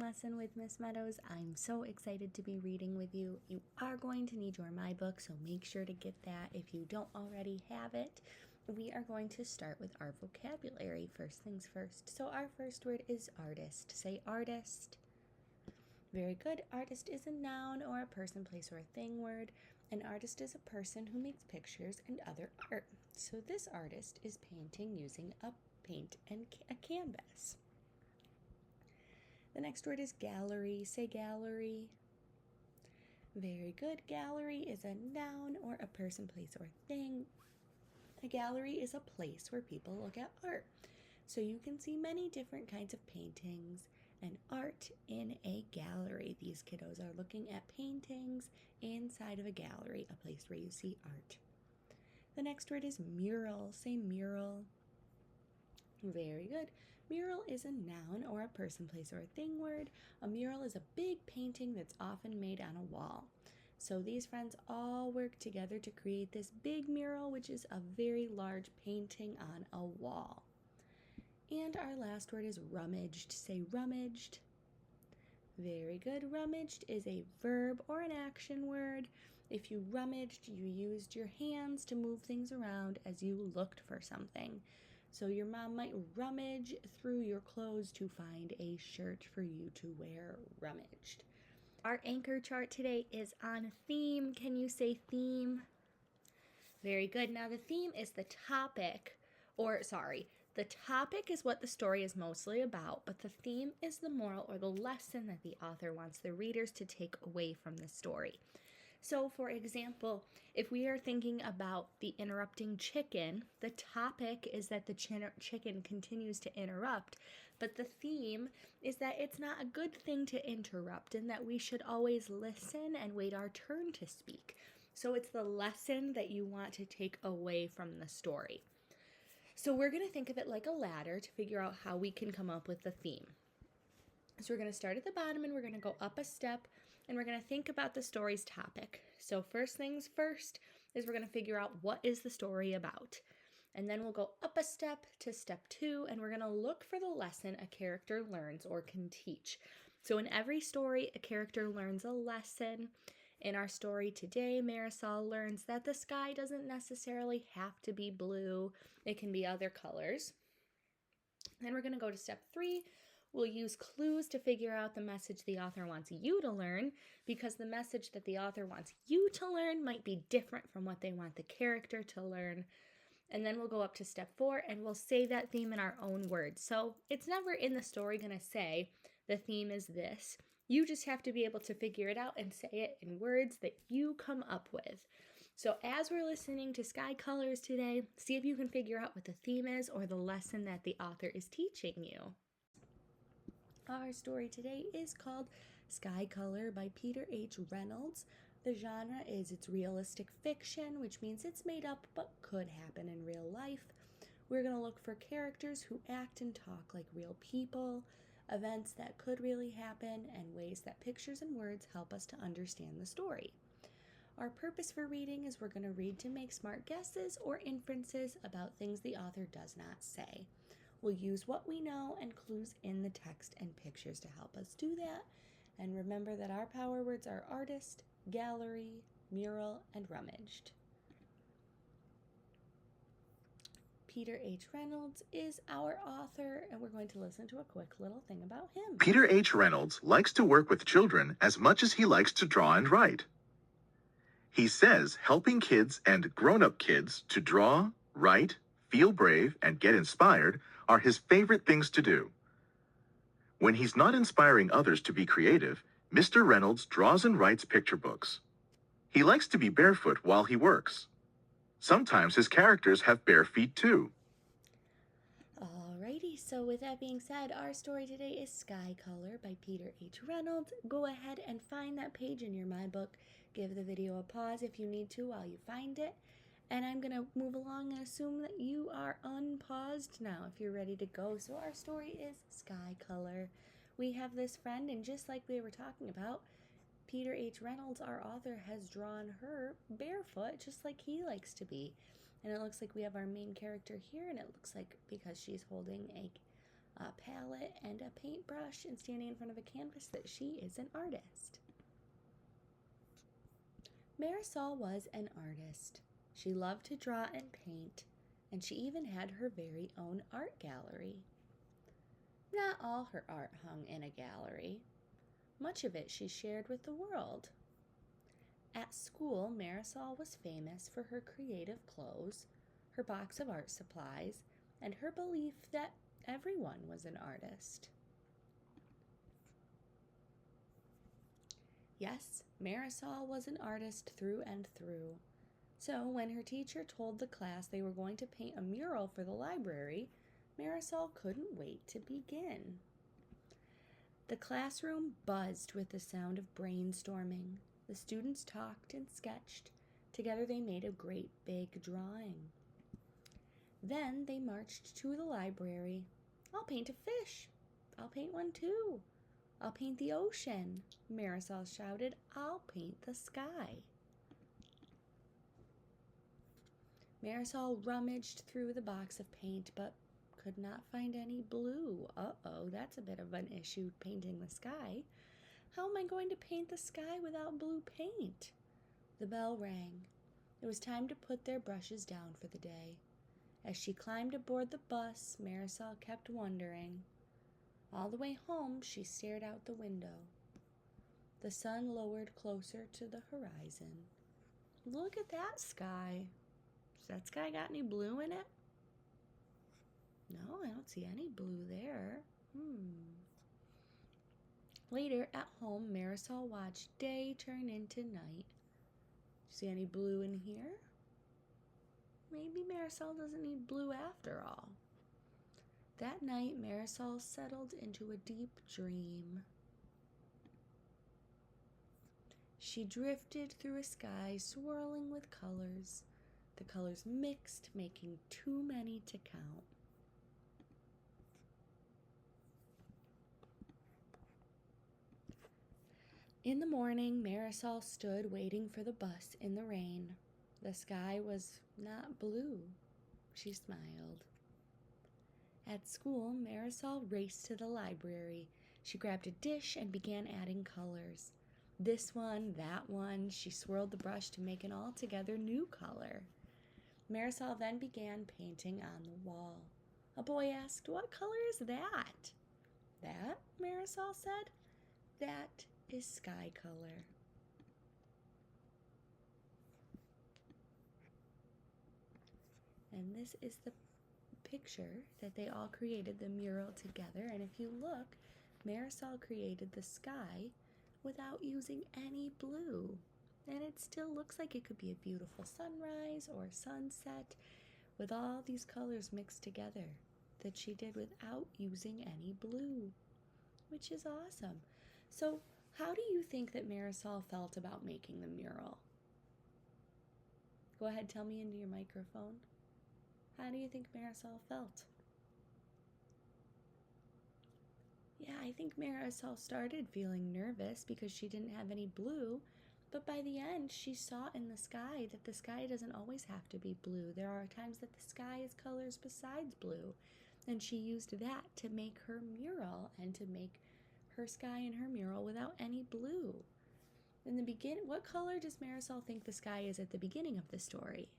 lesson with Miss Meadows. I'm so excited to be reading with you. You are going to need your My Book, so make sure to get that if you don't already have it. We are going to start with our vocabulary, first things first. So our first word is artist. Say artist. Very good. Artist is a noun or a person, place, or a thing word. An artist is a person who makes pictures and other art. So this artist is painting using a paint and a canvas. The next word is gallery. Say gallery. Very good. Gallery is a noun or a person, place, or thing. A gallery is a place where people look at art. So you can see many different kinds of paintings and art in a gallery. These kiddos are looking at paintings inside of a gallery, a place where you see art. The next word is mural. Say mural. Very good. Mural is a noun or a person, place, or a thing word. A mural is a big painting that's often made on a wall. So these friends all work together to create this big mural, which is a very large painting on a wall. And our last word is rummaged. Say rummaged. Very good. Rummaged is a verb or an action word. If you rummaged, you used your hands to move things around as you looked for something. So your mom might rummage through your clothes to find a shirt for you to wear. Rummaged. Our anchor chart today is on theme. Can you say theme? Very good. Now the theme is the topic, the topic is what the story is mostly about, but the theme is the moral or the lesson that the author wants the readers to take away from the story. So, for example, if we are thinking about the interrupting chicken, the topic is that the chicken continues to interrupt, but the theme is that it's not a good thing to interrupt and that we should always listen and wait our turn to speak. So it's the lesson that you want to take away from the story. So we're going to think of it like a ladder to figure out how we can come up with the theme. So we're going to start at the bottom and we're going to go up a step and we're going to think about the story's topic. So first things first is we're going to figure out what is the story about. And then we'll go up a step to step 2 and we're going to look for the lesson a character learns or can teach. So in every story, a character learns a lesson. In our story today, Marisol learns that the sky doesn't necessarily have to be blue. It can be other colors. Then we're going to go to step 3. We'll use clues to figure out the message the author wants you to learn, because the message that the author wants you to learn might be different from what they want the character to learn. And then we'll go up to step 4 and we'll say that theme in our own words. So it's never in the story going to say the theme is this. You just have to be able to figure it out and say it in words that you come up with. So as we're listening to Sky Colors today, see if you can figure out what the theme is or the lesson that the author is teaching you. Our story today is called Sky Color by Peter H. Reynolds. The genre is it's realistic fiction, which means it's made up but could happen in real life. We're going to look for characters who act and talk like real people, events that could really happen, and ways that pictures and words help us to understand the story. Our purpose for reading is we're going to read to make smart guesses or inferences about things the author does not say. We'll use what we know and clues in the text and pictures to help us do that. And remember that our power words are artist, gallery, mural, and rummaged. Peter H. Reynolds is our author, and we're going to listen to a quick little thing about him. Peter H. Reynolds likes to work with children as much as he likes to draw and write. He says helping kids and grown-up kids to draw, write, feel brave, and get inspired are his favorite things to do. When he's not inspiring others to be creative, Mr. Reynolds draws and writes picture books. He likes to be barefoot while he works. Sometimes his characters have bare feet too. Alrighty, so with that being said, our story today is Sky Color by Peter H. Reynolds. Go ahead and find that page in your My Book. Give the video a pause if you need to while you find it. And I'm going to move along and assume that you are unpaused now if you're ready to go. So our story is Sky Color. We have this friend, and just like we were talking about, Peter H. Reynolds, our author, has drawn her barefoot just like he likes to be. And it looks like we have our main character here, and it looks like because she's holding a palette, and a paintbrush, and standing in front of a canvas that she is an artist. Marisol was an artist. She loved to draw and paint, and she even had her very own art gallery. Not all her art hung in a gallery. Much of it she shared with the world. At school, Marisol was famous for her creative clothes, her box of art supplies, and her belief that everyone was an artist. Yes, Marisol was an artist through and through. So when her teacher told the class they were going to paint a mural for the library, Marisol couldn't wait to begin. The classroom buzzed with the sound of brainstorming. The students talked and sketched. Together they made a great big drawing. Then they marched to the library. "I'll paint a fish. I'll paint one too. I'll paint the ocean," Marisol shouted. "I'll paint the sky." Marisol rummaged through the box of paint, but could not find any blue. Uh-oh, that's a bit of an issue, painting the sky. How am I going to paint the sky without blue paint? The bell rang. It was time to put their brushes down for the day. As she climbed aboard the bus, Marisol kept wondering. All the way home, she stared out the window. The sun lowered closer to the horizon. Look at that sky. Does that sky got any blue in it? No, I don't see any blue there. Later, at home, Marisol watched day turn into night. See any blue in here? Maybe Marisol doesn't need blue after all. That night, Marisol settled into a deep dream. She drifted through a sky swirling with colors. The colors mixed, making too many to count. In the morning, Marisol stood waiting for the bus in the rain. The sky was not blue. She smiled. At school, Marisol raced to the library. She grabbed a dish and began adding colors. This one, that one. She swirled the brush to make an altogether new color. Marisol then began painting on the wall. A boy asked, "What color is that?" "That," Marisol said, "that is sky color." And this is the picture that they all created, the mural together. And if you look, Marisol created the sky without using any blue. And it still looks like it could be a beautiful sunrise or sunset with all these colors mixed together that she did without using any blue, which is awesome. So how do you think that Marisol felt about making the mural? Go ahead, tell me into your microphone. How do you think Marisol felt? Yeah, I think Marisol started feeling nervous because she didn't have any blue, but by the end she saw in the sky that the sky doesn't always have to be blue. There are times that the sky is colors besides blue, and she used that to make her mural and to make her sky and her mural without any blue. In the beginning, what color does Marisol think the sky is at the beginning of the story?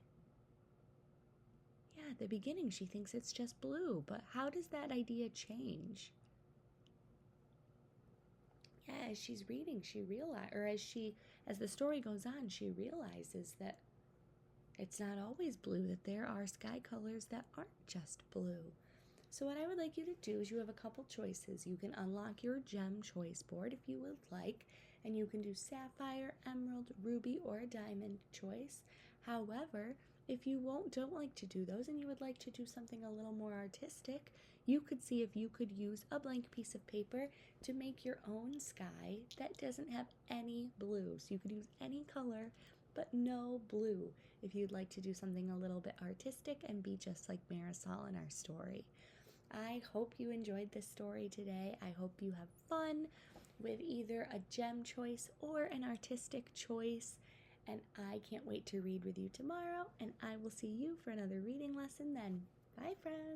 Yeah, at the beginning she thinks it's just blue, but how does that idea change? Yeah, as she's reading, as the story goes on, she realizes that it's not always blue, that there are sky colors that aren't just blue. So what I would like you to do is you have a couple choices. You can unlock your gem choice board if you would like, and you can do sapphire, emerald, ruby, or a diamond choice. However, if you don't like to do those and you would like to do something a little more artistic, you could see if you could use a blank piece of paper to make your own sky that doesn't have any blue. So you could use any color, but no blue, if you'd like to do something a little bit artistic and be just like Marisol in our story. I hope you enjoyed this story today. I hope you have fun with either a gem choice or an artistic choice. And I can't wait to read with you tomorrow, and I will see you for another reading lesson then. Bye, friends.